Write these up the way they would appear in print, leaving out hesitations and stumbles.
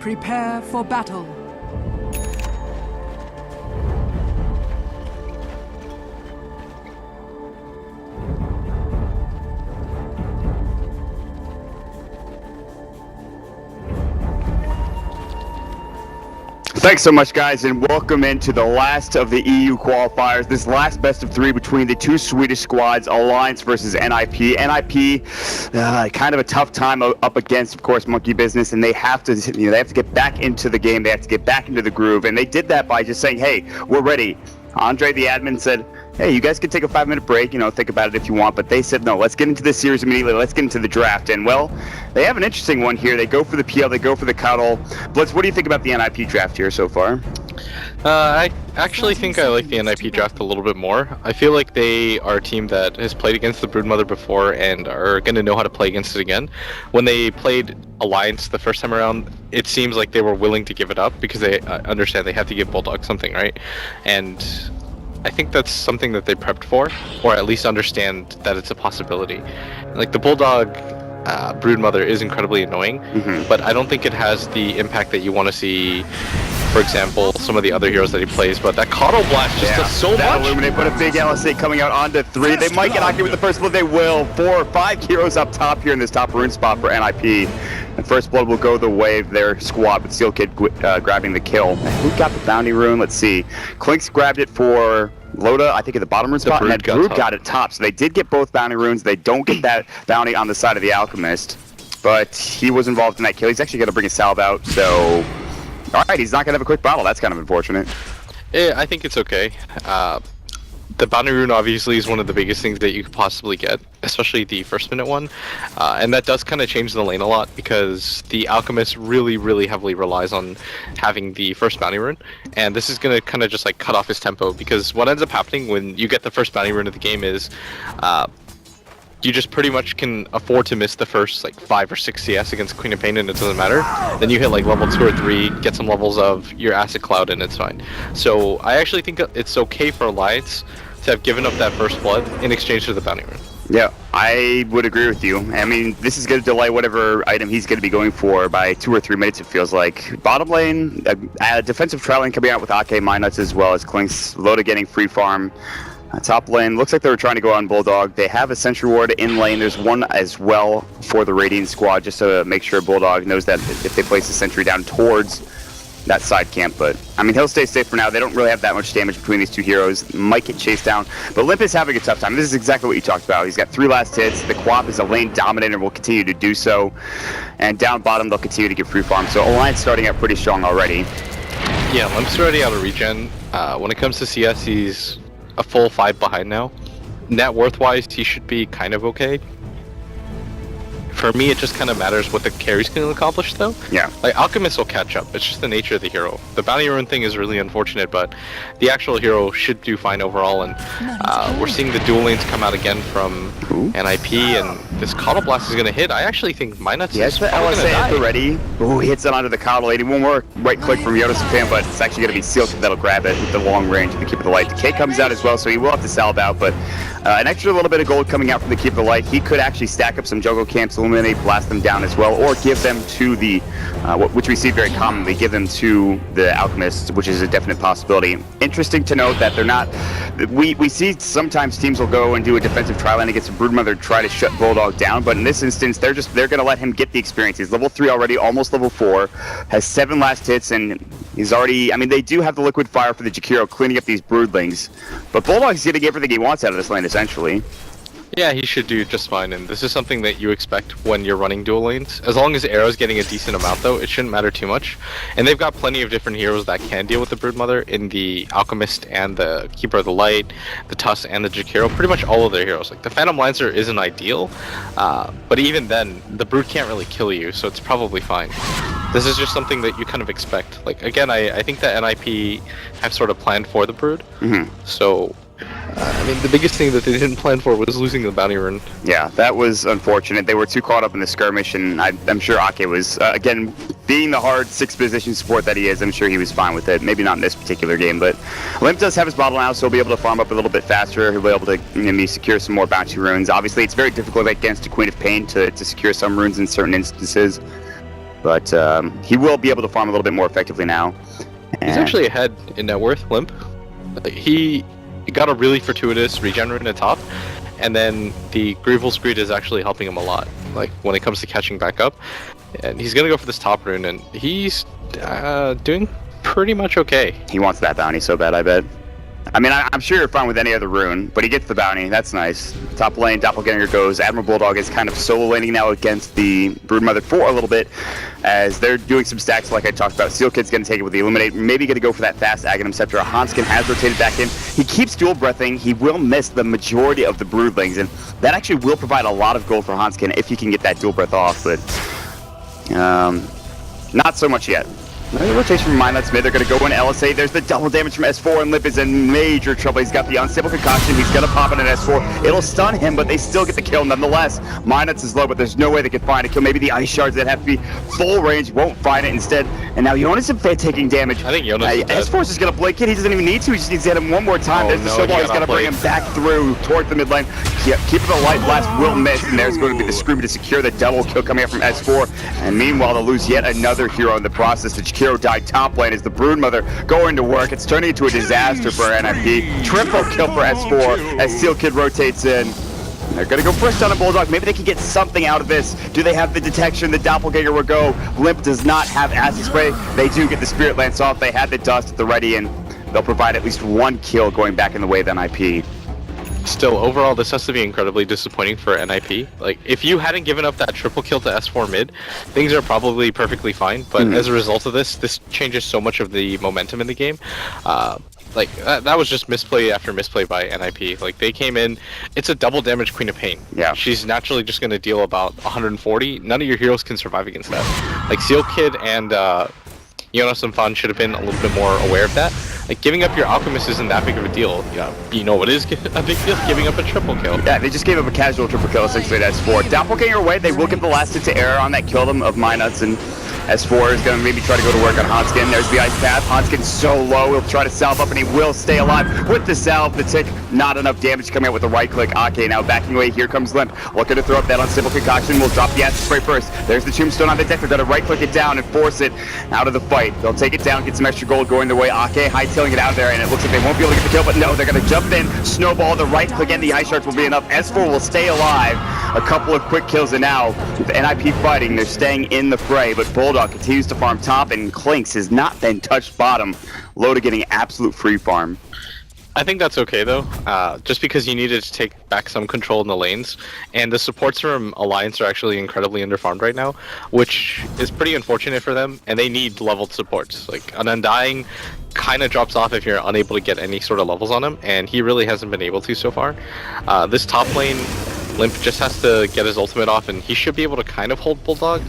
Prepare for battle. Thanks so much, guys, and welcome into the last of the EU qualifiers. This last best of three between the two Swedish squads, Alliance versus NIP. NIP, kind of a tough time up against, of course, Monkey Business, and they have to, they have to get back into the game. They have to get back into the groove, and they did that by just saying, "Hey, we're ready." Andre, the admin, said, "Hey, you guys can take a 5-minute break, think about it if you want," but they said, "No, let's get into this series immediately. Let's get into the draft." And, well, they have an interesting one here. They go for the PL, they go for the cuddle. Blitz, what do you think about the NIP draft here so far? I actually think I like the NIP draft a little bit more. I feel like they are a team that has played against the Broodmother before and are going to know how to play against it again. When they played Alliance the first time around, it seems like they were willing to give it up because they understand they have to give Bulldog something, right? And I think that's something that they prepped for, or at least understand that it's a possibility. Like, the Bulldog Broodmother is incredibly annoying, but I don't think it has the impact that you want to see, for example, some of the other heroes that he plays. But that Coddle Blast just does so much. Illuminate, put a big LSA coming out onto 3. They might get Aki with the first blood. They will. 4 or 5 heroes up top here in this top rune spot for NIP. And first blood will go the way of their squad, with Steel Kid grabbing the kill. Who got the bounty rune? Let's see. Clinks grabbed it for Loda, I think, at the bottom rune spot, and then Brood got it top. So they did get both bounty runes. They don't get that bounty on the side of the Alchemist, but he was involved in that kill. He's actually going to bring a salve out, so... Alright, he's not going to have a quick bottle. That's kind of unfortunate. Yeah, I think it's okay. The bounty rune obviously is one of the biggest things that you could possibly get, especially the first minute one. And that does kind of change the lane a lot because the Alchemist really, really heavily relies on having the first bounty rune. And this is going to kind of just like cut off his tempo, because what ends up happening when you get the first bounty rune of the game is you just pretty much can afford to miss the first like 5 or 6 CS against Queen of Pain and it doesn't matter. Then you hit like level 2 or 3, get some levels of your Acid Cloud and it's fine. So I actually think it's okay for Alliance to have given up that first blood in exchange for the bounty rune. Yeah, I would agree with you. I mean, this is going to delay whatever item he's going to be going for by 2 or 3 minutes, it feels like. Bottom lane, a defensive trial lane coming out with AK Minuts as well as Clinks. Loda getting free farm. Top lane, looks like they were trying to go on Bulldog. They have a Sentry Ward in lane. There's one as well for the Radiant squad, just to make sure Bulldog knows that if they place a Sentry down towards that side camp. But, I mean, he'll stay safe for now. They don't really have that much damage between these two heroes. Might get chased down. But Limp is having a tough time. This is exactly what you talked about. He's got 3 last hits. The Quap is a lane dominator and will continue to do so. And down bottom, they'll continue to get free farm. So Alliance starting out pretty strong already. Yeah, Limp's already out of regen. When it comes to CS, he's a full 5 behind now. Net worth wise, he should be kind of okay. For me, it just kind of matters what the carries can accomplish, though. Yeah. Like, Alchemist will catch up. It's just the nature of the hero. The bounty rune thing is really unfortunate, but the actual hero should do fine overall. And we're seeing the dual lanes come out again from NIP, and this Coddle Blast is going to hit. I actually think Minuts is the LSA already. Ooh, he hits it onto the Coddle lane. One more right click from Yoda Fan, but it's actually going to be Seal Kid that'll grab it with the long range of the Keep of the Light. The K comes out as well, so he will have to salve out, but an extra little bit of gold coming out from the Keep of the Light. He could actually stack up some jungle camps, illuminate, blast them down as well, or give them to the, which we see very commonly, give them to the Alchemists, which is a definite possibility. Interesting to note that they're not, we see sometimes teams will go and do a defensive trial lane against a Broodmother to try to shut Bulldog down, but in this instance, they're going to let him get the experience. He's level 3 already, almost level 4, has 7 last hits, and he's already, I mean, they do have the Liquid Fire for the Jakiro cleaning up these Broodlings, but Bulldog's getting everything he wants out of this lane, essentially. Yeah, he should do just fine, and this is something that you expect when you're running dual lanes. As long as Arrow's getting a decent amount, though, it shouldn't matter too much. And they've got plenty of different heroes that can deal with the Broodmother in the Alchemist and the Keeper of the Light, the Tusk and the Jakiro, pretty much all of their heroes. Like, the Phantom Lancer isn't ideal, but even then, the Brood can't really kill you, so it's probably fine. This is just something that you kind of expect. Like, again, I think that NIP have sort of planned for the Brood, so... I mean, the biggest thing that they didn't plan for was losing the bounty rune. Yeah, that was unfortunate. They were too caught up in the skirmish, and I'm sure Ake was, again, being the hard 6th position support that he is, I'm sure he was fine with it. Maybe not in this particular game, but Limp does have his bottle now, so he'll be able to farm up a little bit faster. He'll be able to maybe secure some more bounty runes. Obviously, it's very difficult against a Queen of Pain to secure some runes in certain instances. But he will be able to farm a little bit more effectively now. He's actually ahead in net worth, Limp. He got a really fortuitous regen rune at top, and then the Greevel Screed is actually helping him a lot, like when it comes to catching back up. And he's gonna go for this top rune, and he's doing pretty much okay. He wants that bounty so bad, I bet. I mean, I'm sure you're fine with any other rune, but he gets the bounty. That's nice. Top lane, Doppelganger goes. Admiral Bulldog is kind of solo laning now against the Broodmother for a little bit, as they're doing some stacks like I talked about. Seal Kid's going to take it with the Illuminate, maybe going to go for that fast Aghanim Scepter. Hanskin has rotated back in. He keeps dual breathing. He will miss the majority of the Broodlings, and that actually will provide a lot of gold for Hanskin if he can get that dual breath off, but not so much yet. Another rotation from mine, that's mid. They're going to go in LSA. There's the double damage from S4, and Lip is in major trouble. He's got the unstable concoction. He's going to pop in an S4. It'll stun him, but they still get the kill nonetheless. Minus is low, but there's no way they can find a kill. Maybe the ice shards that have to be full range won't find it instead. And now Jonas and Fed taking damage. I think Jonas is dead. S4 is just going to blink it. He doesn't even need to. He just needs to hit him one more time. There's the snowball. He's got to bring him back through towards the mid lane. Keeping the light blast will miss, and there's going to be the Scream to secure the double kill coming up from S4. And meanwhile, they'll lose yet another hero in the process. The Chikiro died top lane as the Broodmother going to work. It's turning into a disaster for NIP. Triple kill for S4 as Seal Kid rotates in. They're going to go first on a Bulldog. Maybe they can get something out of this. Do they have the detection? The Doppelganger will go. Limp does not have Acid Spray. They do get the Spirit Lance off. They had the Dust at the ready, and they'll provide at least one kill going back in the way of NIP. Still, overall, this has to be incredibly disappointing for NIP. Like, if you hadn't given up that triple kill to S4 mid, things are probably perfectly fine. But as a result of this changes so much of the momentum in the game. Like, that was just misplay after misplay by NIP. Like, they came in, it's a double damage Queen of Pain. Yeah. She's naturally just going to deal about 140. None of your heroes can survive against that. Like, Seal Kid and Jonas and Fan should have been a little bit more aware of that. Like, giving up your Alchemist isn't that big of a deal. Yeah, you know what is a big deal? Giving up a triple kill. Yeah, they just gave up a casual triple kill essentially to S4. Doppelganger away, they will get the last hit to error on that kill them of Minuts, and S4 is going to maybe try to go to work on Hanskin. There's the ice path. Hanskin's so low, he'll try to salve up, and he will stay alive with the salve. The tick, not enough damage coming out with the right click. Ake now backing away. Here comes Limp. Looking to throw up that unstable concoction. We'll drop the acid spray first. There's the tombstone on the deck. They're going to right click it down and force it out of the fight. They'll take it down, get some extra gold going their way. Ake hightailing it out there, and it looks like they won't be able to get the kill, but no, they're going to jump in, snowball, the right click, and the ice shards will be enough. S4 will stay alive. A couple of quick kills, and now with NIP fighting, they're staying in the fray, but Bulldog continues to farm top, and Clinks has not been touched bottom. Loda getting absolute free farm. I think that's okay though, just because you needed to take back some control in the lanes, and the supports from Alliance are actually incredibly underfarmed right now, which is pretty unfortunate for them, and they need leveled supports. Like, an Undying kind of drops off if you're unable to get any sort of levels on him, and he really hasn't been able to so far. This top lane, Limp just has to get his ultimate off, and he should be able to kind of hold Bulldog.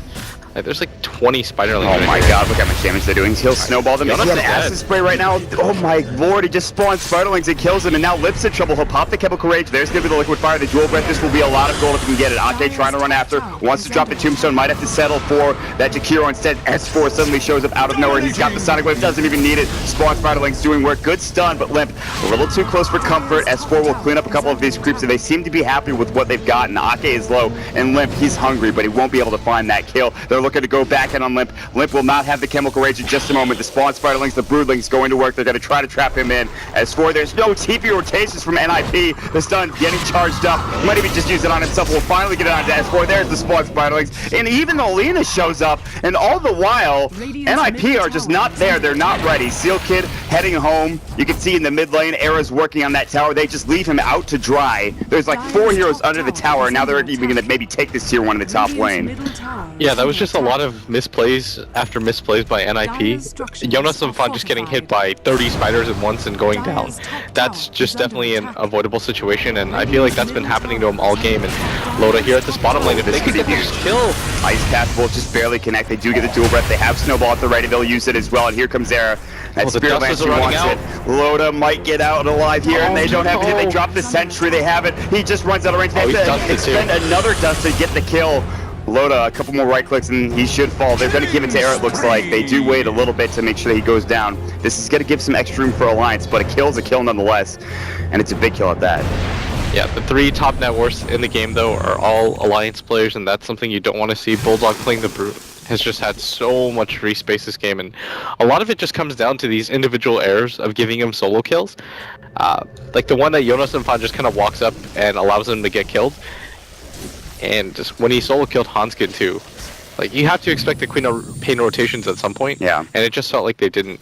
Like, there's like 20 Spiderlings. Oh my god, look how much damage they're doing. He'll snowball them. He has acid spray right now. Oh my lord, he just spawns Spiderlings and kills him, and now Lip's in trouble. He'll pop the Chemical Rage. There's gonna be the Liquid Fire, the Dual Breath. This will be a lot of gold if he can get it. Ake trying to run after, wants to drop the Tombstone, might have to settle for that Jakiro. Instead, S4 suddenly shows up out of nowhere. He's got the Sonic Wave, doesn't even need it. Spawn Spiderlings doing work. Good stun, but Limp a little too close for comfort. S4 will clean up a couple of these creeps, and they seem to be happy with what they've gotten. Ake is low, and Limp, he's hungry, but he won't be able to find that kill. They're looking to go back in on Limp. Limp will not have the Chemical Rage in just a moment. The Spawn Spiderlings, the Broodlings going to work. They're going to try to trap him in. As for there's no TP rotations from NIP. The stun getting charged up. Might even just use it on himself. We'll finally get it onto S4. There's the Spawn Spiderlings. And even Alina shows up. And all the while, NIP are just not there. They're not ready. Seal Kid heading home. You can see in the mid lane, Era's working on that tower. They just leave him out to dry. There's like 4 heroes under the tower. Now they're even going to maybe take this tier 1 in the top lane. Yeah, that was just a lot of misplays after misplays by NIP. Jonas and Fan just getting hit by 30 spiders at once and going down. That's just definitely an avoidable situation, and I feel like that's been happening to him all game. And Loda here at this bottom lane, if they could get this kill. Ice Path will just barely connect. They do get the dual breath. They have Snowball at the ready. They'll use it as well. And here comes Era. That Spirit Lance wants it. Loda might get out alive here, and they don't have it. They drop the Sentry. They have it. He just runs out of range. They have to expend another dust to get the kill. Loda, a couple more right clicks and he should fall. They're going to give it to Era, it looks like. They do wait a little bit to make sure that he goes down. This is going to give some extra room for Alliance, but a kill's a kill nonetheless. And it's a big kill at that. Yeah, the 3 top net worths in the game, though, are all Alliance players, and that's something you don't want to see. Bulldog playing the has just had so much free space this game, and a lot of it just comes down to these individual errors of giving him solo kills. Like the one that Jonas and Fan just kind of walks up and allows him to get killed. And just when he solo killed Hanskin too, like you have to expect the Queen of Pain rotations at some point. Yeah. And it just felt like they didn't.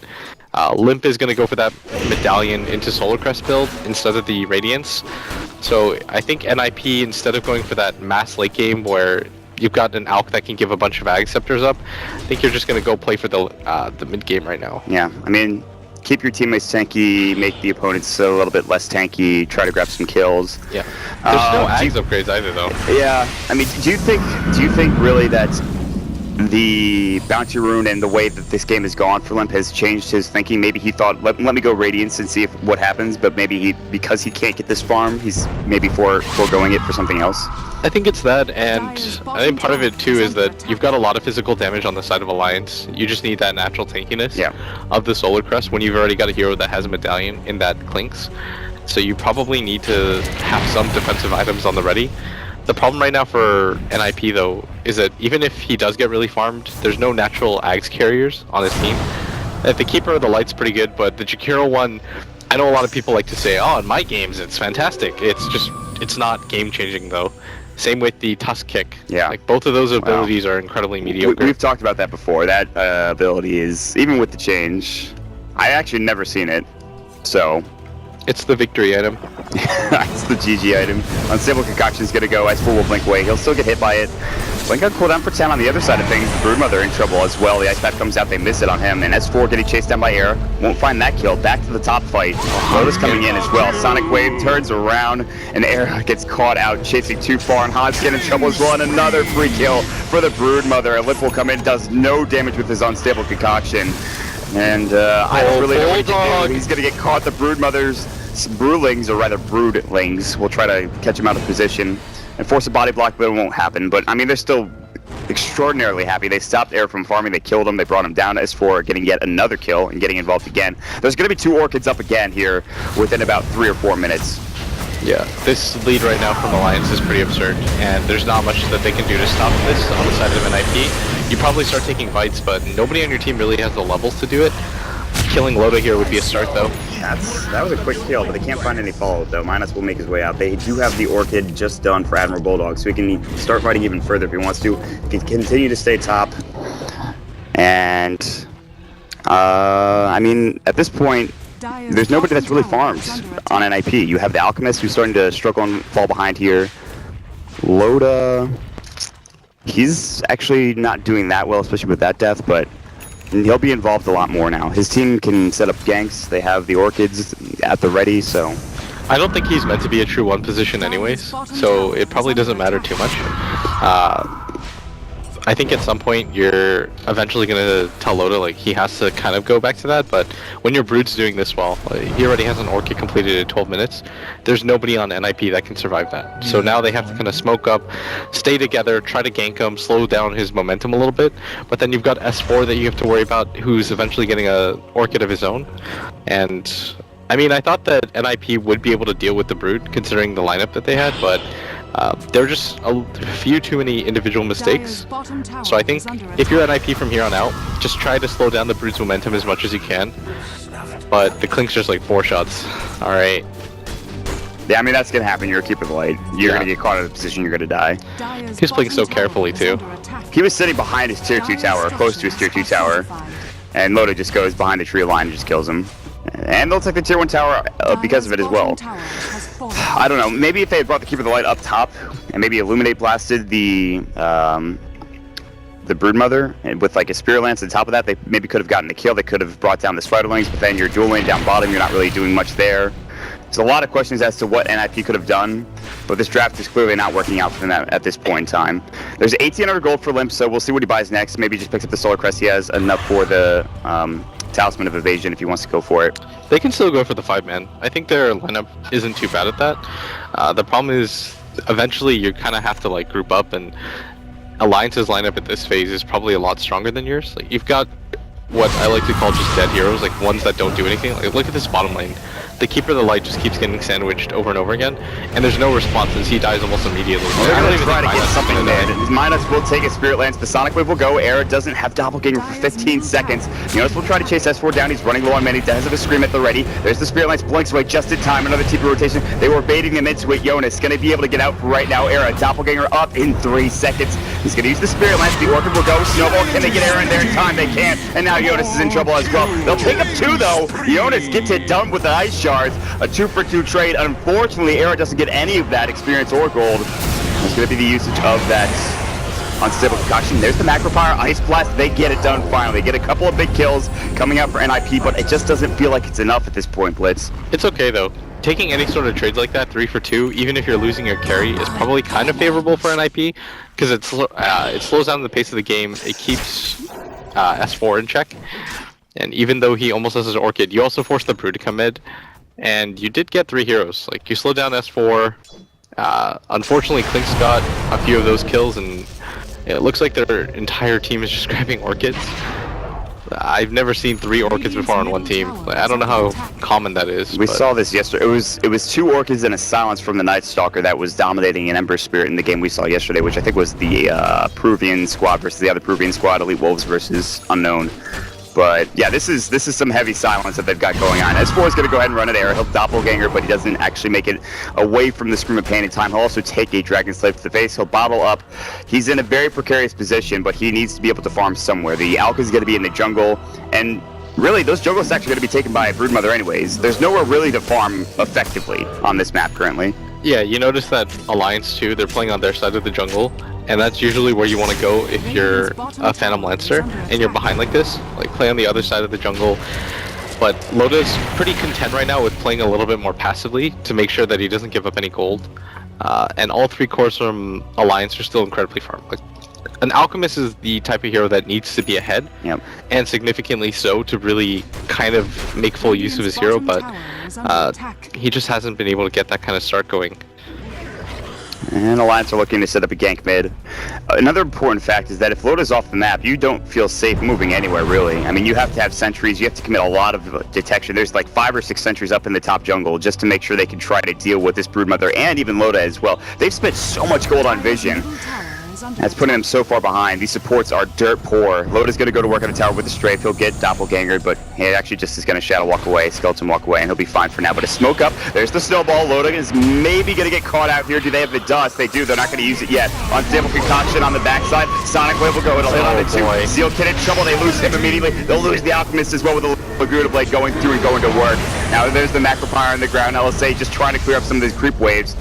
Limp is going to go for that medallion into Solar Crest build instead of the Radiance. So I think NIP, instead of going for that mass late game where you've got an Alk that can give a bunch of Ag Scepters up, I think you're just going to go play for the mid game right now. Yeah, I mean, keep your teammates tanky, make the opponents a little bit less tanky, try to grab some kills. Yeah. There's no Ags upgrades either though. Yeah, I mean, do you think really that the bounty rune and the way that this game has gone for Limp has changed his thinking? Maybe he thought, let me go Radiance and see what happens, but maybe because he can't get this farm, he's maybe foregoing it for something else. I think it's that, and I think part of it too is that you've got a lot of physical damage on the side of Alliance. You just need that natural tankiness of the Solar Crest when you've already got a hero that has a medallion in that Clinks. So you probably need to have some defensive items on the ready. The problem right now for NIP though is that even if he does get really farmed, there's no natural Ags carriers on his team. The Keeper of the Light's pretty good, but the Jakiro one, I know a lot of people like to say, oh, in my games it's fantastic. It's not game changing though. Same with the Tusk Kick. Yeah. Like both of those abilities are incredibly mediocre. We've talked about that before. That ability is, even with the change, I actually never seen it, so. It's the victory item. It's the GG item. Unstable Concoction's gonna go. S4 will blink away. He'll still get hit by it. Blink on cooldown for 10 on the other side of things. The Broodmother in trouble as well. The Ice Path comes out. They miss it on him. And S4 getting chased down by air. Won't find that kill. Back to the top fight. Lotus coming in as well. Sonic Wave turns around. And air gets caught out chasing too far. And Hanskin in trouble as well. And another free kill for the Broodmother. Lip will come in. Does no damage with his Unstable Concoction. And I don't really know what he can do. He's gonna get caught. The Broodmother's Brewlings, or rather Broodlings, will try to catch him out of position and force a body block, but it won't happen. But I mean, they're still extraordinarily happy. They stopped air from farming. They killed him. They brought him down. S4 getting yet another kill and getting involved again. There's going to be 2 Orchids up again here within about 3 or 4 minutes. Yeah, this lead right now from Alliance is pretty absurd, and there's not much that they can do to stop this on the side of NIP. You probably start taking fights, but nobody on your team really has the levels to do it. Killing Loda here would be a start, though. That was a quick kill, but they can't find any follow-up, though. Minus will make his way out. They do have the Orchid just done for Admiral Bulldog, so he can start fighting even further if he wants to. He can continue to stay top. And, I mean, at this point, there's nobody that's really farmed on NIP. You have the Alchemist, who's starting to struggle and fall behind here. Loda, he's actually not doing that well, especially with that death, but he'll be involved a lot more now. His team can set up ganks. They have the Orchids at the ready, so. I don't think he's meant to be a true 1 position anyways, so it probably doesn't matter too much. I think at some point you're eventually going to tell Loda like he has to kind of go back to that, but when your Brood's doing this well, like, he already has an Orchid completed in 12 minutes, there's nobody on NIP that can survive that. So now they have to kind of smoke up, stay together, try to gank him, slow down his momentum a little bit, but then you've got S4 that you have to worry about, who's eventually getting a Orchid of his own. And I mean, I thought that NIP would be able to deal with the Brood considering the lineup that they had, but there were just a few too many individual mistakes. So I think if you're NIP from here on out, just try to slow down the Brood's momentum as much as you can. But the Clink's just like 4 shots. Alright. Yeah, I mean, that's going to happen. You're a Keeper of the Light. You're going to get caught in a position, you're going to die. He's playing so carefully too. He was sitting behind his tier 2 tower, close to his tier 2 tower. And Loda just goes behind the tree line and just kills him. And they'll take the tier 1 tower because of it as well. I don't know, maybe if they had brought the Keeper of the Light up top and maybe Illuminate blasted the Broodmother and with like a Spear Lance on top of that, they maybe could have gotten the kill. They could have brought down the Spiderlings, but then you're dueling down bottom, you're not really doing much there. There's a lot of questions as to what NIP could have done, but this draft is clearly not working out for them at this point in time. There's 1,800 gold for Limp, so we'll see what he buys next. Maybe he just picks up the Solar Crest. He has enough for the Talisman of Evasion if he wants to go for it. They can still go for the 5-man. I think their lineup isn't too bad at that. The problem is eventually you kind of have to like group up, and Alliance's lineup at this phase is probably a lot stronger than yours. Like you've got what I like to call just dead heroes, like ones that don't do anything. Like look at this bottom lane. the Keeper of the Light just keeps getting sandwiched over and over again, and there's no responses. He dies almost immediately. Well, they're I don't going to even try to think get Minus something is gonna mid. die. Minus will take a Spirit Lance. The Sonic Wave will go. Era doesn't have Doppelganger for 15 seconds. Jonas will try to chase S4 down. He's running low on mana. He does have a Scream at the ready. There's the Spirit Lance. Blinks away just in time. Another TP rotation. They were baiting him into it. Jonas going to be able to get out for right now. Era, Doppelganger up in 3 seconds. He's going to use the Spirit Lance. The Orchid will go. Snowball, can they get Era in there in time? They can't. And now Jonas is in trouble as well. They'll pick up 2 though. Jonas gets it done with the Ice Shards. A 2-for-2 trade. Unfortunately, Era doesn't get any of that experience or gold. It's going to be the usage of that unstable concoction. There's the Macro Fire, Ice Blast. They get it done finally. They get a couple of big kills coming out for NIP, but it just doesn't feel like it's enough at this point, Blitz. It's okay though. Taking any sort of trades like that, 3 for 2, even if you're losing your carry, is probably kind of favorable for NIP, because it slows down the pace of the game. It keeps S4 in check, and even though he almost has his Orchid, you also force the Brew to come mid, and you did get 3 heroes. Like, you slowed down S4. Unfortunately, Klink's got a few of those kills, and it looks like their entire team is just grabbing Orchids. I've never seen 3 Orchids before on one team. I don't know how common that is. We saw this yesterday. It was 2 Orchids and a Silence from the Night Stalker that was dominating an Ember Spirit in the game we saw yesterday, which I think was the Peruvian squad versus the other Peruvian squad, Elite Wolves versus Unknown. But yeah, this is some heavy silence that they've got going on. S4 is going to go ahead and run at Air. He'll Doppelganger, but he doesn't actually make it away from the Scream of Pain in time. He'll also take a Dragon Slave to the face. He'll bottle up. He's in a very precarious position, but he needs to be able to farm somewhere. The Alka is going to be in the jungle, and really, those jungle stacks are going to be taken by a Broodmother anyways. There's nowhere really to farm effectively on this map currently. Yeah, you notice that Alliance too, they're playing on their side of the jungle, and that's usually where you want to go if you're a Phantom Lancer and you're behind like this. Like, play on the other side of the jungle. But Loda's pretty content right now with playing a little bit more passively to make sure that he doesn't give up any gold. And all 3 cores from Alliance are still incredibly farmed. Like, an Alchemist is the type of hero that needs to be ahead, and significantly so, to really kind of make full use of his hero, but he just hasn't been able to get that kind of start going. And Alliance are looking to set up a gank mid. Another important fact is that if Loda's off the map, you don't feel safe moving anywhere, really. I mean, you have to have sentries, you have to commit a lot of detection. There's like 5 or 6 sentries up in the top jungle just to make sure they can try to deal with this Broodmother and even Loda as well. They've spent so much gold on Vision. That's putting him so far behind. These supports are dirt poor. Loda's going to go to work on the tower with the strafe. He'll get Doppelganger, but he actually just is going to Shadow Walk away, Skeleton Walk away, and he'll be fine for now. But a smoke up. There's the snowball. Loda is maybe going to get caught out here. Do they have the dust? They do. They're not going to use it yet. Unstable Concoction on the backside. Sonic Wave will go. It'll hit on it too. Seal Kid in trouble. They lose him immediately. They'll lose the Alchemist as well with the Laguna Blade going through and going to work. Now there's the Macro Fire on the ground. LSA just trying to clear up some of these creep waves.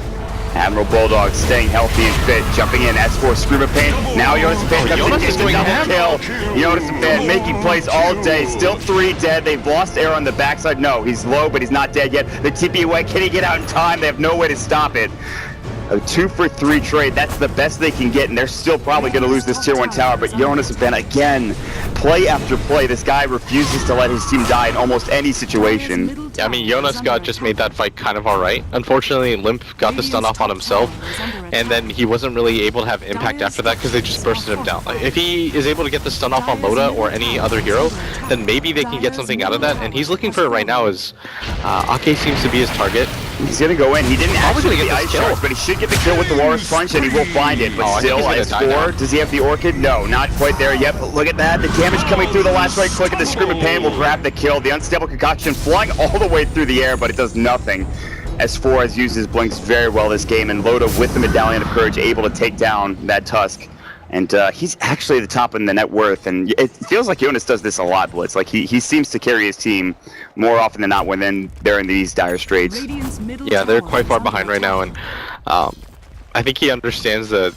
Admiral Bulldog staying healthy and fit, jumping in, S4 Scream of Pain. Now Jonas of Pain comes in, gets a double kill. Jonas of Pain making plays all day, still 3 dead. They've lost air on the backside. No, he's low, but he's not dead yet. The TP away, can he get out in time? They have no way to stop it. A 2-for-3 trade, that's the best they can get, and they're still probably going to lose this tier 1 tower, but Jonas of Pain, again, play after play, this guy refuses to let his team die in almost any situation. Yeah, I mean, Jonas just made that fight kind of alright. Unfortunately, Limp got the stun off on himself, and then he wasn't really able to have impact after that because they just bursted him down. Like, if he is able to get the stun off on Loda or any other hero, then maybe they can get something out of that, and he's looking for it right now as Ake seems to be his target. He's going to go in. He didn't actually get the Ice Shards, but he should get the kill with the Walrus Punch, and he will find it. But still, S4, does he have the Orchid? No, not quite there yet, but look at that. The damage coming through the last right click of the Scream of Pain will grab the kill. The Unstable Concoction flying all the way through the air, but it does nothing. S4 has used his blinks very well this game, and Loda with the Medallion of Courage able to take down that Tusk. And he's actually the top in the net worth, and it feels like Jonas does this a lot, Blitz. Like, he seems to carry his team more often than not when they're in these dire straits. Yeah, they're quite far behind right now, and I think he understands that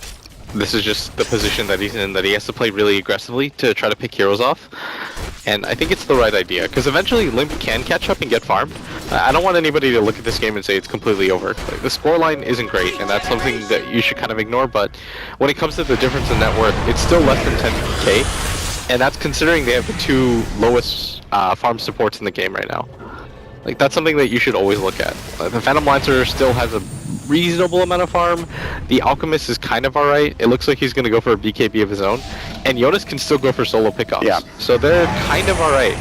this is just the position that he's in, that he has to play really aggressively to try to pick heroes off. And I think it's the right idea, because eventually Limp can catch up and get farmed. I don't want anybody to look at this game and say it's completely over. Like, the scoreline isn't great, and that's something that you should kind of ignore, but when it comes to the difference in net worth, it's still less than 10k, and that's considering they have the 2 lowest farm supports in the game right now. Like, that's something that you should always look at. The Phantom Lancer still has a reasonable amount of farm. The Alchemist is kind of alright. It looks like he's going to go for a BKB of his own. And Jonas can still go for solo pickoffs. Yeah. So they're kind of alright.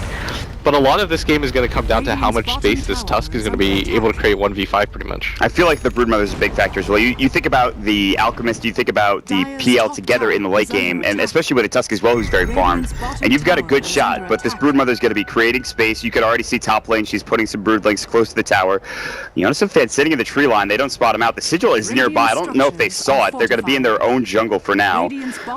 But a lot of this game is going to come down to how much space this Tusk is going to be able to create 1v5 pretty much. I feel like the Broodmother is a big factor as well. You think about the Alchemist, you think about the PL together in the late game, and especially with a Tusk as well who's very farmed. And you've got a good shot, but this Broodmother is going to be creating space. You could already see top lane, she's putting some Broodlings close to the tower. You notice some fans sitting in the tree line, they don't spot him out. The Sigil is nearby, I don't know if they saw it. They're going to be in their own jungle for now.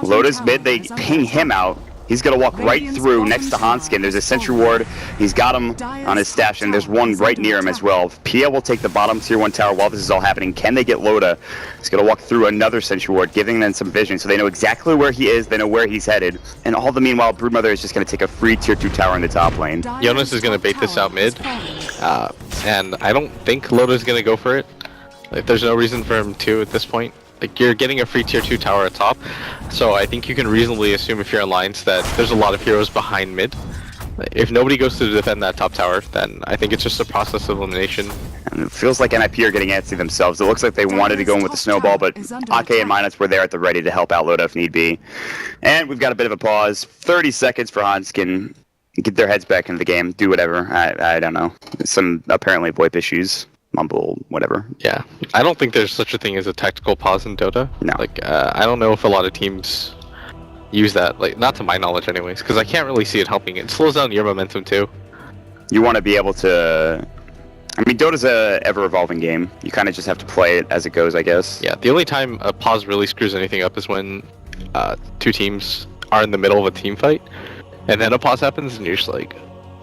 Loda's mid, they ping him out. He's going to walk right through next to Hanskin. There's a sentry ward. He's got him on his stash, and there's one right near him as well. PL will take the bottom tier 1 tower while this is all happening. Can they get Loda? He's going to walk through another sentry ward, giving them some vision, so they know exactly where he is, they know where he's headed. And all the meanwhile, Broodmother is just going to take a free tier 2 tower in the top lane. Jonas is going to bait this out mid, and I don't think Loda's going to go for it. Like, there's no reason for him to at this point. Like, you're getting a free tier 2 tower at top, so I think you can reasonably assume if you're Alliance that there's a lot of heroes behind mid. If nobody goes to defend that top tower, then I think it's just a process of elimination. And it feels like NIP are getting antsy themselves. It looks like they wanted to go in with the snowball, but Ake and Minus were there at the ready to help out Loda if need be. And we've got a bit of a pause. 30 seconds for Hanskin. Get their heads back into the game, do whatever. I don't know. Some apparently VoIP issues. Mumble, whatever. Yeah, I don't think there's such a thing as a tactical pause in Dota. No. Like, I don't know if a lot of teams use that. Like, not to my knowledge, anyways, because I can't really see it helping. It slows down your momentum too. You want to be able to. I mean, Dota's a ever-evolving game. You kind of just have to play it as it goes, I guess. Yeah, the only time a pause really screws anything up is when two teams are in the middle of a team fight, and then a pause happens, and you're just like.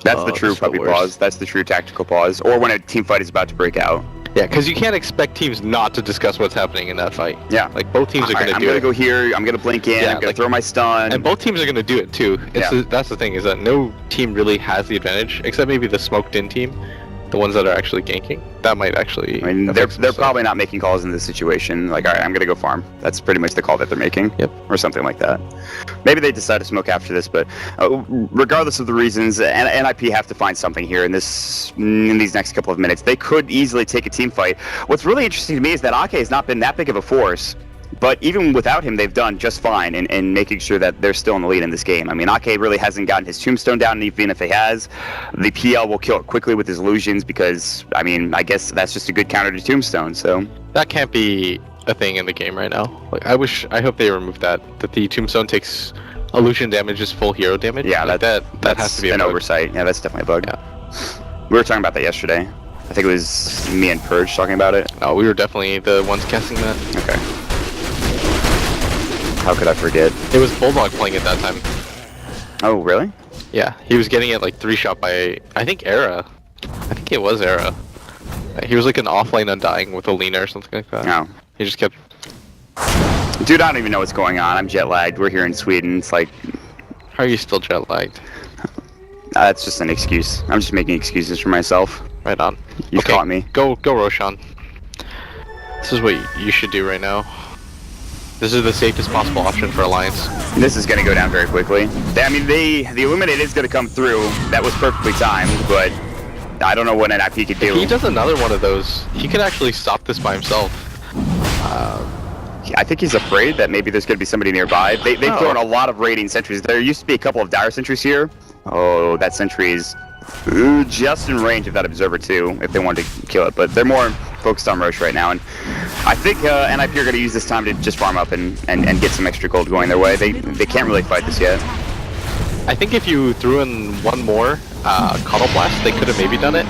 That's the true puppy pause. That's the true tactical pause. Or when a team fight is about to break out. Yeah, because you can't expect teams not to discuss what's happening in that fight. Yeah. Like, both teams are going to do it. I'm going to go here, I'm going to blink in, I'm going to throw my stun. And both teams are going to do it too. That's the thing, is that no team really has the advantage, except maybe the smoked in team. The ones that are actually ganking. That might actually... I mean, they're probably not making calls in this situation. Like, all right, I'm going to go farm. That's pretty much the call that they're making. Yep. Or something like that. Maybe they decide to smoke after this, but regardless of the reasons, NIP have to find something here in these next couple of minutes. They could easily take a team fight. What's really interesting to me is that Ake has not been that big of a force. But even without him, they've done just fine in making sure that they're still in the lead in this game. I mean, Ake really hasn't gotten his tombstone down, and even if he has, the PL will kill it quickly with his illusions because, I mean, I guess that's just a good counter to tombstone, so... That can't be a thing in the game right now. Like, I hope they remove that the tombstone takes illusion damage is full hero damage. Yeah, like that has to be an oversight. Yeah, that's definitely a bug. Yeah. We were talking about that yesterday. I think it was me and Purge talking about it. Oh, we were definitely the ones guessing that. Okay. How could I forget? It was Bulldog playing it that time. Oh, really? Yeah, he was getting it like 3-shot by, I think, Era. I think it was Era. He was like an offlane undying with a Lena or something like that. No. He just kept... Dude, I don't even know what's going on. I'm jet lagged. We're here in Sweden. It's like... How are you still jet lagged? That's just an excuse. I'm just making excuses for myself. Right on. You've caught me. Go Roshan. This is what you should do right now. This is the safest possible option for Alliance. This is going to go down very quickly. I mean, the Illuminate is going to come through. That was perfectly timed, but I don't know what NIP could do. If he does another one of those, he could actually stop this by himself. I think he's afraid that maybe there's going to be somebody nearby. They've thrown a lot of raiding sentries. There used to be a couple of dire sentries here. Oh, that sentry is just in range of that observer too, if they wanted to kill it. But they're more focused on Roche right now, and I think NIP are going to use this time to just farm up and get some extra gold going their way. They can't really fight this yet. I think if you threw in one more Cuddle Blast, they could have maybe done it.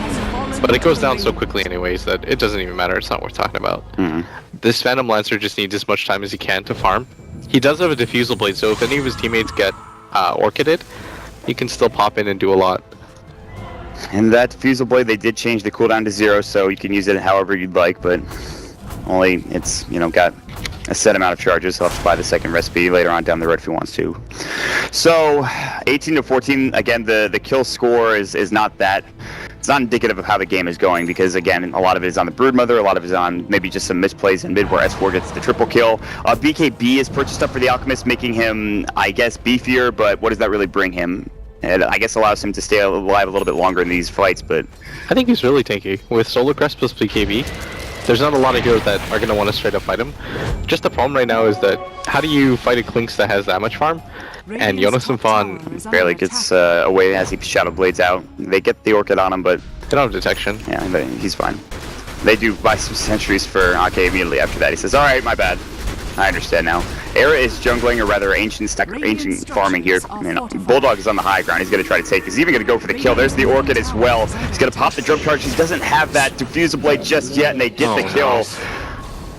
But it goes down so quickly anyways that it doesn't even matter. It's not worth talking about. This Phantom Lancer just needs as much time as he can to farm. He does have a Diffusal Blade, so if any of his teammates get Orchided, he can still pop in and do a lot. And that Diffusal Blade, they did change the cooldown to 0, so you can use it however you'd like, but only it's, you know, got a set amount of charges. He'll have to buy the second recipe later on down the road if he wants to. So 18-14, again, the kill score is not that. It's not indicative of how the game is going because, again, a lot of it is on the Broodmother, a lot of it is on maybe just some misplays in mid where S4 gets the triple kill. BKB is purchased up for the Alchemist, making him, I guess, beefier, but what does that really bring him? And I guess allows him to stay alive a little bit longer in these fights, but... I think he's really tanky. With Solar Crest plus BKB, There's not a lot of heroes that are going to want to straight up fight him. Just the problem right now is that how do you fight a Clinks that has that much farm? And Jonas and Fawn barely gets away as he Shadow Blades out. They get the Orchid on him, but they don't have detection. yeah, but he's fine. They do buy some sentries for Ake immediately after that. He says, alright, my bad. I understand now. Era is jungling, or rather ancient farming here. You know, Bulldog is on the high ground. He's going to try to take. He's even going to go for the kill. There's the Orchid as well. He's going to pop the drum charge. He doesn't have that Diffusal Blade just yet, and they get the kill.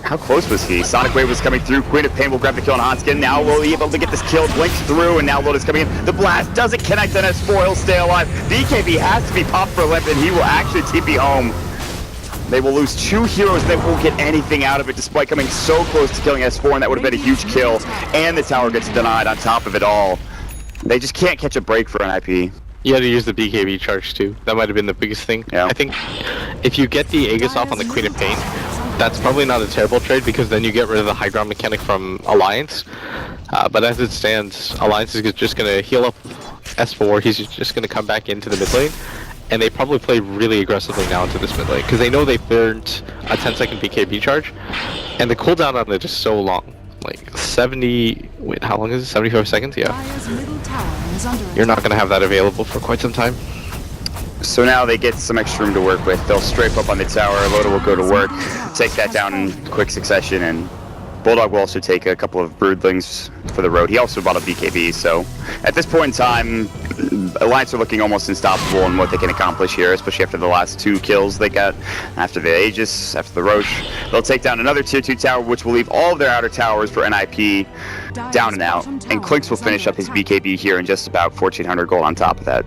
How close was he? Sonic Wave was coming through. Queen of Pain will grab the kill on Hanskin. Now will he be able to get this kill? Blinks through, and now Loda's coming in. The blast doesn't connect on S4. He'll stay alive. BKB has to be popped for a limp, and he will actually TP home. They will lose 2 heroes that won't get anything out of it, despite coming so close to killing S4, and that would have been a huge kill. And the tower gets denied on top of it all. They just can't catch a break for an IP. You had to use the BKB charge too. That might have been the biggest thing. Yeah. I think if you get the Aegis off on the Queen of Pain, that's probably not a terrible trade because then you get rid of the high ground mechanic from Alliance. But as it stands, Alliance is just going to heal up S4. He's just going to come back into the mid lane. And they probably play really aggressively now into this mid lane because they know they've burned a 10-second BKB charge, and the cooldown on it is so long, like 70. Wait, how long is it? 75 seconds? Yeah. You're not gonna have that available for quite some time. So now they get some extra room to work with. They'll strafe up on the tower. Loda will go to work, take that down in quick succession, and Bulldog will also take a couple of broodlings for the road. He also bought a BKB, so at this point in time, Alliance are looking almost unstoppable in what they can accomplish here, especially after the last 2 kills they got, after the Aegis, after the Roche. They'll take down another tier 2 tower, which will leave all of their outer towers for NIP down and out, and Clinks will finish up his BKB here in just about 1,400 gold on top of that.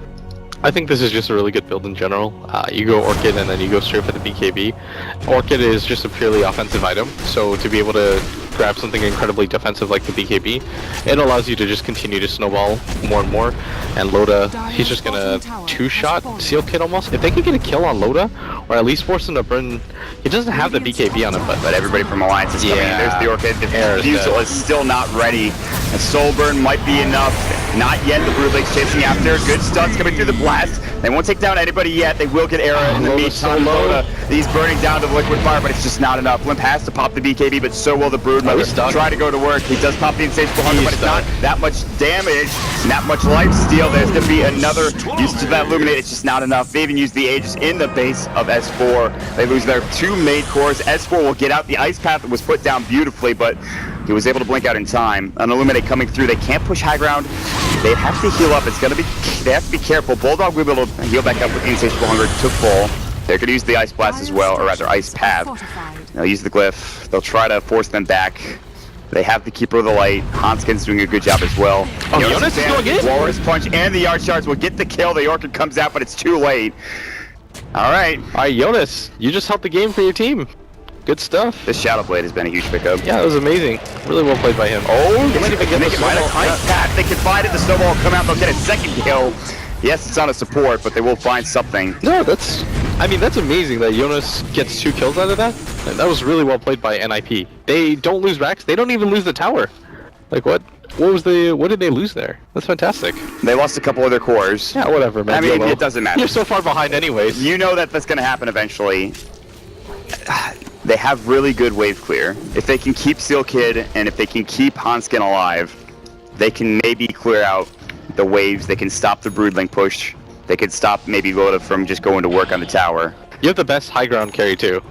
I think this is just a really good build in general. You go Orchid and then you go straight for the BKB. Orchid is just a purely offensive item, so to be able to grab something incredibly defensive like the BKB, it allows you to just continue to snowball more and more. And Loda, he's just gonna 2-shot Seal Kit almost. If they could get a kill on Loda, or at least force him to burn, he doesn't have the BKB on him, but everybody from Alliance is coming in. There's the Orchid. The Diffusal is still not ready. A Soul Burn might be enough. Not yet. The Broodlings chasing after. Good stunts coming through the blast. They won't take down anybody yet. They will get Era in the meantime. Loda, he's burning down to the liquid fire, but it's just not enough. Limp has to pop the BKB, but so will the Broodmother. Try to go to work. He does pop the Insatiable Hunger, but it's not that much damage, not much life steal. There's going to be another use to that Illuminate. It's just not enough. They even use the Aegis in the base of S4. They lose their 2 main cores. S4 will get out. The Ice Path was put down beautifully, but he was able to blink out in time. An Illuminate coming through. They can't push high ground. They have to heal up. It's going to be. They have to be careful. Bulldog will be able to heal back up with the Insatiable Hunger to full. They're going to use the Ice Blast as well, or rather Ice Path. They'll use the Glyph. They'll try to force them back. They have the Keeper of the Light. Hanskin's doing a good job as well. Oh, Jonas is going in? Walrus Punch and the Yard Shards will get the kill. The Orchid comes out, but it's too late. Alright, Jonas, you just helped the game for your team. Good stuff. This Shadow Blade has been a huge pickup. Yeah, it was amazing. Really well played by him. Oh, they might even get the Ice Path. They can find it. The Snowball will come out. They'll get a second kill. Yes, it's on a support, but they will find something. No, that's amazing that Jonas gets 2 kills out of that. And that was really well played by NIP. They don't lose racks. They don't even lose the tower. Like what did they lose there? That's fantastic. They lost a couple of their cores. Yeah, whatever, man. I mean, it doesn't matter. You're so far behind anyways. You know that that's going to happen eventually. They have really good wave clear. If they can keep Seal Kid and if they can keep Hanskin alive, they can maybe clear out the waves. They can stop the Broodling push. They could stop maybe Loda from just going to work on the tower. You have the best high ground carry too.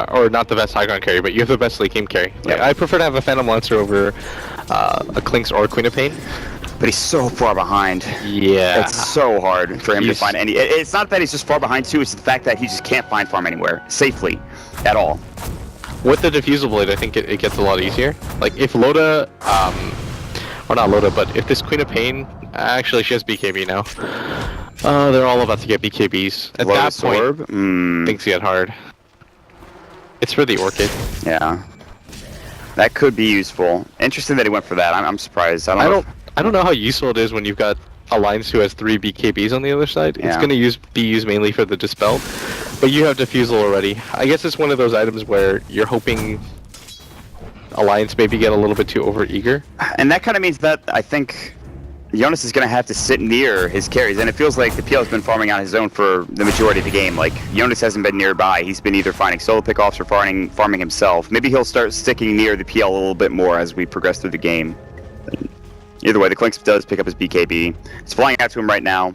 Or not the best high ground carry, but you have the best late game carry. Like, I prefer to have a Phantom Lancer over a Clinks or a Queen of Pain. But he's so far behind. Yeah. It's so hard for him to find any. It's not that he's just far behind too, it's the fact that he just can't find farm anywhere safely at all. With the Diffusal Blade, I think it gets a lot easier. Like if Loda, or not Loda, but if this Queen of Pain, actually she has BKB now. They're all about to get BKBs. At that point, things get hard. It's for the Orchid. Yeah. That could be useful. Interesting that he went for that. I'm surprised. I don't know how useful it is when you've got Alliance who has 3 BKBs on the other side. Yeah. It's going to be used mainly for the Dispel, but you have Diffusal already. I guess it's one of those items where you're hoping Alliance maybe get a little bit too over-eager. And that kind of means that I think Jonas is going to have to sit near his carries, and it feels like the PL has been farming on his own for the majority of the game. Like, Jonas hasn't been nearby. He's been either finding solo pickoffs or farming himself. Maybe he'll start sticking near the PL a little bit more as we progress through the game. But either way, the Clinks does pick up his BKB. It's flying out to him right now,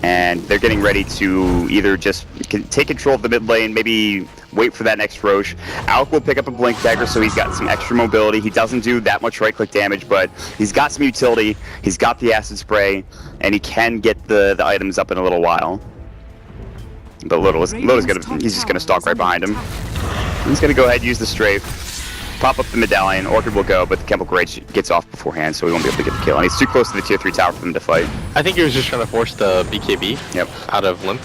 and they're getting ready to either just take control of the mid lane, maybe wait for that next Roche. Alec will pick up a Blink Dagger, so he's got some extra mobility. He doesn't do that much right-click damage, but he's got some utility. He's got the Acid Spray, and he can get the items up in a little while. But Loda's he's just gonna stalk right behind him. He's gonna go ahead and use the Strafe. Pop up the medallion, Orchid will go, but the Chemical Rage gets off beforehand, so he won't be able to get the kill. And he's too close to the tier 3 tower for them to fight. I think he was just trying to force the BKB out of Limp.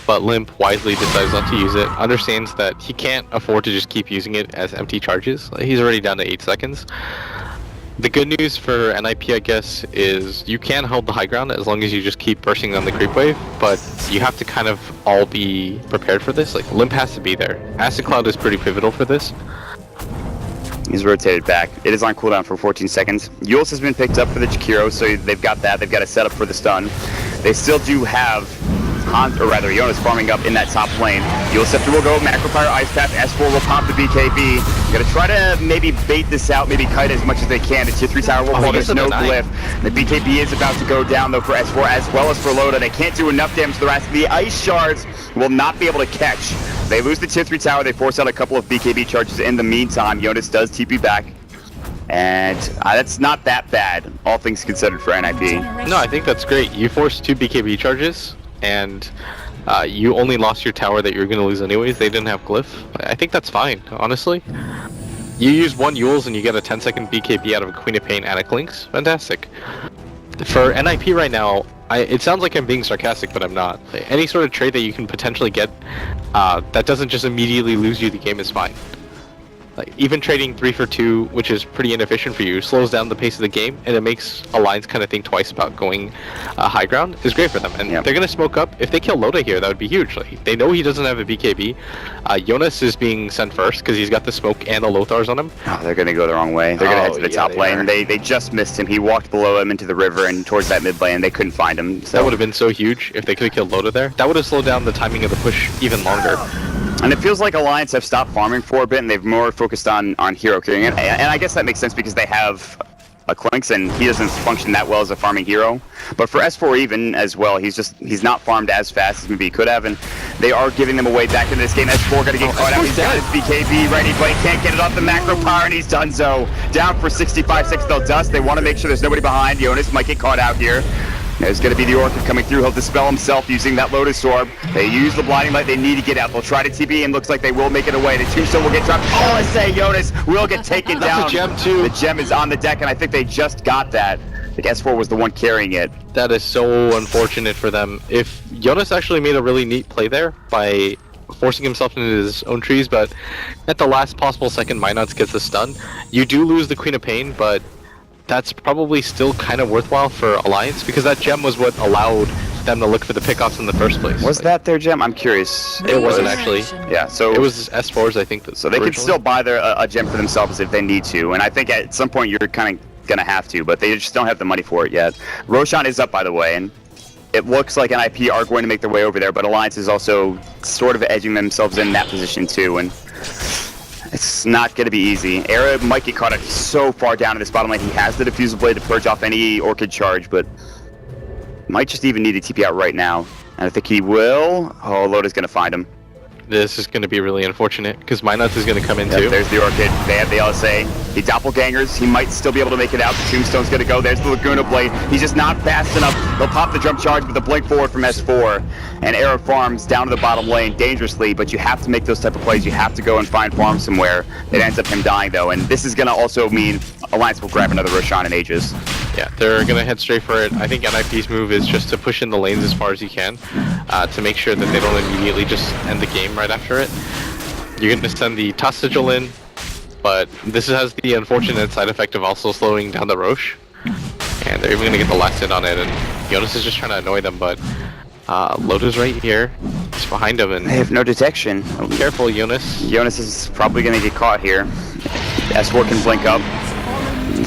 But Limp wisely decides not to use it, understands that he can't afford to just keep using it as empty charges. He's already down to 8 seconds. The good news for NIP, I guess, is you can hold the high ground as long as you just keep bursting on the creep wave, but you have to kind of all be prepared for this. Like, Limp has to be there. Acid Cloud is pretty pivotal for this. He's rotated back. It is on cooldown for 14 seconds. Yules has been picked up for the Jakiro, so they've got that. They've got a setup for the stun. They still do have Jonas farming up in that top lane. Yulesceptor will go, Macropyre, Ice Path, S4 will pop the BKB. Gonna try to maybe bait this out, maybe kite as much as they can. The tier 3 tower will hold, there's no glyph. The BKB is about to go down though for S4 as well as for Loda. They can't do enough damage to the rest. The Ice Shards will not be able to catch. They lose the tier 3 tower, they force out a couple of BKB charges. In the meantime, Jonas does TP back. And that's not that bad, all things considered for NIP. No, I think that's great. You forced 2 BKB charges, and you only lost your tower that you were going to lose anyways. They didn't have glyph. I think that's fine, honestly. You use 1 Yules and you get a 10-second BKB out of a Queen of Pain and a Clinks. Fantastic. For NIP right now, it sounds like I'm being sarcastic, but I'm not. Any sort of trade that you can potentially get that doesn't just immediately lose you the game is fine. Like, even trading 3 for 2, which is pretty inefficient for you, slows down the pace of the game, and it makes Alliance kind of think twice about going high ground, is great for them. And they're going to smoke up. If they kill Loda here, that would be huge. Like, they know he doesn't have a BKB. Jonas is being sent first, because he's got the smoke and the Lothars on him. Oh, they're going to go the wrong way. They're going to head to the top lane. They just missed him. He walked below him into the river and towards that mid lane. They couldn't find him. So. That would have been so huge if they could have killed Loda there. That would have slowed down the timing of the push even longer. And it feels like Alliance have stopped farming for a bit, and they've more focused on hero carrying it. And I guess that makes sense because they have a Clinks, and he doesn't function that well as a farming hero. But for S4 even as well, he's not farmed as fast as maybe he could have, and they are giving them a way back into this game. S4 got to get caught out. He's got his BKB ready, but he can't get it off the Macropyre, and he's done so. Down for 65 seconds, they'll dust. They want to make sure there's nobody behind. Jonas might get caught out here. There's going to be the Orchid coming through. He'll dispel himself using that Lotus Orb. They use the Blinding Light. They need to get out. They'll try to TP, and looks like they will make it away. The Tombstone will get dropped. Oh, I say Jonas will get taken down. That's a gem, too. The gem is on the deck, and I think they just got that. I think S4 was the one carrying it. That is so unfortunate for them. If Jonas actually made a really neat play there by forcing himself into his own trees, but at the last possible second, Minots gets the stun. You do lose the Queen of Pain, but that's probably still kind of worthwhile for Alliance, because that gem was what allowed them to look for the pickoffs in the first place. Was that their gem? I'm curious. It wasn't actually. Yeah, so it was S4's, I think. So they could still buy a gem for themselves if they need to, and I think at some point you're kind of gonna have to, but they just don't have the money for it yet. Roshan is up, by the way, and it looks like NIP are going to make their way over there, but Alliance is also sort of edging themselves in that position too, and it's not going to be easy. Era might get caught up so far down in this bottom lane. He has the Diffusal Blade to purge off any Orchid charge, but might just even need to TP out right now. And I think he will. Oh, Loda's going to find him. This is going to be really unfortunate, because Minots is going to come in too. There's the Orchid. They have the LSA. He doppelgangers. He might still be able to make it out. The Tombstone's going to go. There's the Laguna Blade. He's just not fast enough. They'll pop the jump charge with a blink forward from S4. And Era farms down to the bottom lane dangerously, but you have to make those type of plays. You have to go and find farm somewhere. It ends up him dying, though. And this is going to also mean Alliance will grab another Roshan in ages. Yeah, they're going to head straight for it. I think NIP's move is just to push in the lanes as far as you can to make sure that they don't immediately just end the game right after it. You're going to send the Toss Sigil in, but this has the unfortunate side effect of also slowing down the Roche. And they're even going to get the last hit on it, and Jonas is just trying to annoy them, but Loda's right here. He's behind him, and they have no detection. Careful, Jonas. Jonas is probably going to get caught here. S4 can blink up.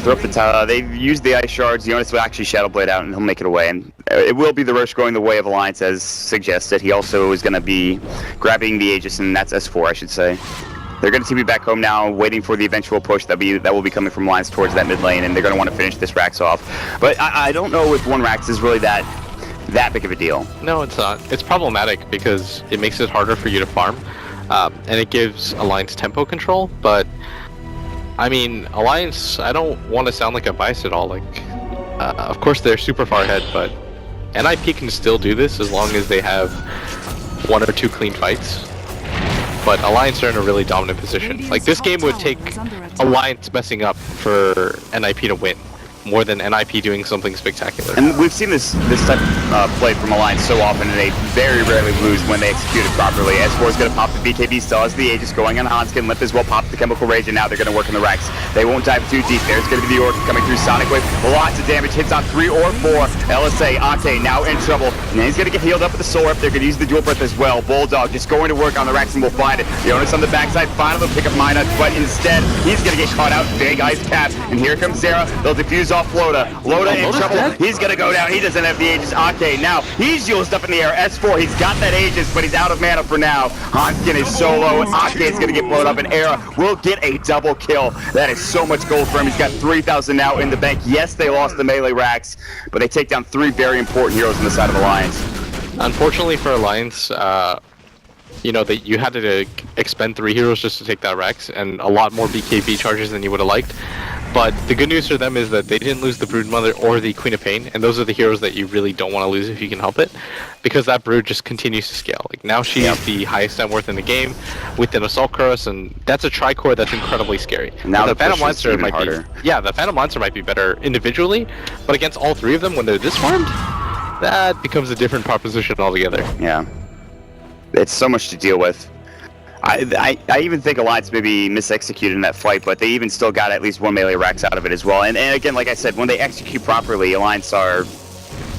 throw up the tile. They use the ice shards. Jonas will actually Shadow Blade out, and he'll make it away. And it will be the Roche going the way of Alliance, as suggested. He also is going to be grabbing the Aegis, and that's S4, I should say. They're going to TP back home now, waiting for the eventual push that will be coming from Alliance towards that mid lane, and they're going to want to finish this Rax off. But I don't know if one Rax is really that big of a deal. No, it's not. It's problematic because it makes it harder for you to farm, and it gives Alliance tempo control. But I mean, Alliance, I don't want to sound like a bias at all. Like, of course they're super far ahead, but NIP can still do this as long as they have 1 or 2 clean fights. But Alliance are in a really dominant position. Like, this game would take Alliance messing up for NIP to win, more than NIP doing something spectacular. And we've seen this type of play from Alliance so often, and they very rarely lose when they execute it properly. S4 is going to pop the BKB, still has the Aegis going on Hanskin. Limp as well pop the Chemical Rage, and now they're going to work on the Rex. They won't dive too deep. There's going to be the Orc coming through Sonic Wave. Lots of damage, hits on 3 or 4. LSA, Ate now in trouble. And he's going to get healed up with the Soul Rip. They're going to use the Dual Breath as well. Bulldog just going to work on the Rex, and we'll find it. Jonas on the backside, finally pick up Mina, but instead, he's going to get caught out. Big Ice Cap, and here comes Zera. They'll defuse off Loda. Loda in trouble. Dead? He's gonna go down. He doesn't have the Aegis. Ake now. He's used up in the air. S4. He's got that Aegis, but he's out of mana for now. Hanskin is solo, and Ake is gonna get blown up. And Era will get a double kill. That is so much gold for him. He's got 3,000 now in the bank. Yes, they lost the melee racks, but they take down 3 very important heroes on the side of Alliance. Unfortunately for Alliance, you know, you had to expend 3 heroes just to take that Rex, and a lot more BKB charges than you would have liked. But the good news for them is that they didn't lose the Broodmother or the Queen of Pain, and those are the heroes that you really don't want to lose if you can help it, because that Brood just continues to scale. Like, now she's the highest net worth in the game with an Assault Cuirass, and that's a Tricore that's incredibly scary. Now the Phantom Lancer might harder. be, yeah, the Phantom Lancer might be better individually, but against all 3 of them when they're this farmed, that becomes a different proposition altogether. Yeah, it's so much to deal with. I even think Alliance maybe misexecuted in that fight, but they even still got at least 1 melee Rax out of it as well. And again, like I said, when they execute properly, Alliance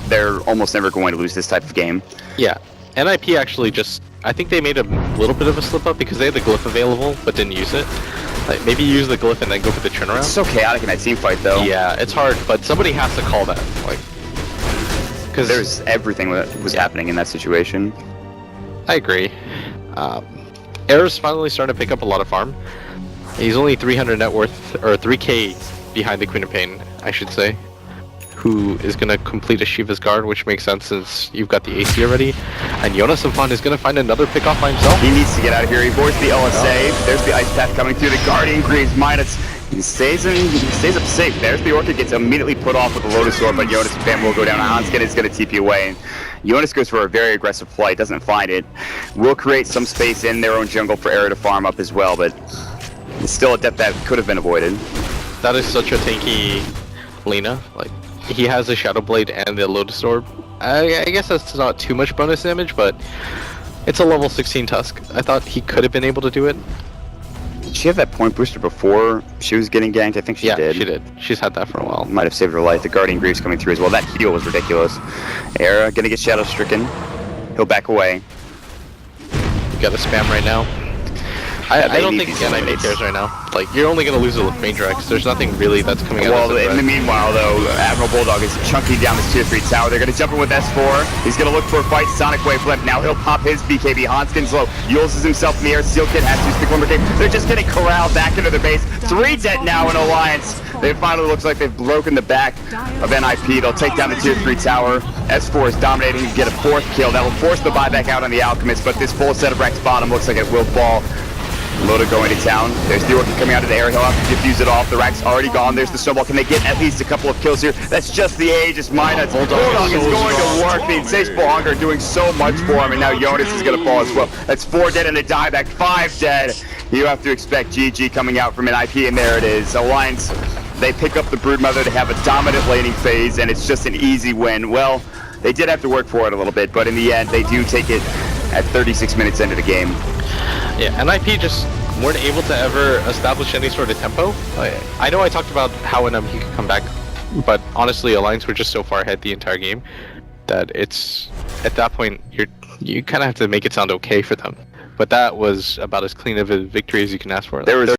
they're almost never going to lose this type of game. Yeah, NIP actually I think they made a little bit of a slip up because they had the glyph available but didn't use it. Like, maybe use the glyph and then go for the turnaround. It's so chaotic in that team fight, though. Yeah, it's hard, but somebody has to call that. Like, because there's everything that was happening in that situation. I agree. Era's finally starting to pick up a lot of farm. He's only 300 net worth, or 3k behind the Queen of Pain, I should say, who is going to complete a Shiva's Guard, which makes sense since you've got the AC already. And Jonas is going to find another pick off by himself. He needs to get out of here. He boards the LSA. There's the Ice Path coming through. The Guardian Greaves minus. He stays up safe. There's the Orchid, gets immediately put off with the Lotus Orb, but Jonas' Pam will go down. Hanskin is going to TP away. And Jonas goes for a very aggressive play, doesn't find it. Will create some space in their own jungle for Era to farm up as well, but it's still a death that could have been avoided. That is such a tanky Lina. Like, he has the Shadow Blade and the Lotus Orb. I guess that's not too much bonus damage, but it's a level 16 Tusk. I thought he could have been able to do it. Did she have that point booster before she was getting ganked? I think she did. Yeah, she did. She's had that for a while. Might have saved her life. The Guardian Greaves coming through as well. That heal was ridiculous. Era gonna get Shadow Stricken. He'll back away. You gotta spam right now. I don't think NIP cares right now. Like, you're only going to lose a range Rex. There's nothing really that's coming out of it. Well, in the meanwhile, though, Admiral Bulldog is chunking down this tier 3 tower. They're going to jump in with S4. He's going to look for a fight. Sonic Wave left. Now he'll pop his BKB. Hanskin's low. Yules is himself in the air. Steel Kid has to use the Glimmer Cave. They're just getting corralled back into their base. 3 dead now in Alliance. It finally looks like they've broken the back of NIP. They'll take down the tier 3 tower. S4 is dominating to get a 4th kill. That will force the buyback out on the Alchemist, but this full set of Rex bottom looks like it will fall. Loda going to town. There's the Orchid coming out of the air. He'll have to diffuse it off. The Rack's already gone. There's the Snowball. Can they get at least a couple of kills here? That's just the Aegis Minus. Bulldog is going to work. The Insatiable Hunger doing so much for him, and now Jonas is going to fall as well. That's 4 dead and a dieback. 5 dead. You have to expect GG coming out from NIP, and there it is. Alliance, they pick up the Broodmother to have a dominant laning phase, and it's just an easy win. Well, they did have to work for it a little bit, but in the end, they do take it at 36 minutes into the game. Yeah, NIP just weren't able to ever establish any sort of tempo. I know I talked about how NM he could come back, but honestly, Alliance were just so far ahead the entire game that it's, at that point, you kind of have to make it sound okay for them. But that was about as clean of a victory as you can ask for. There was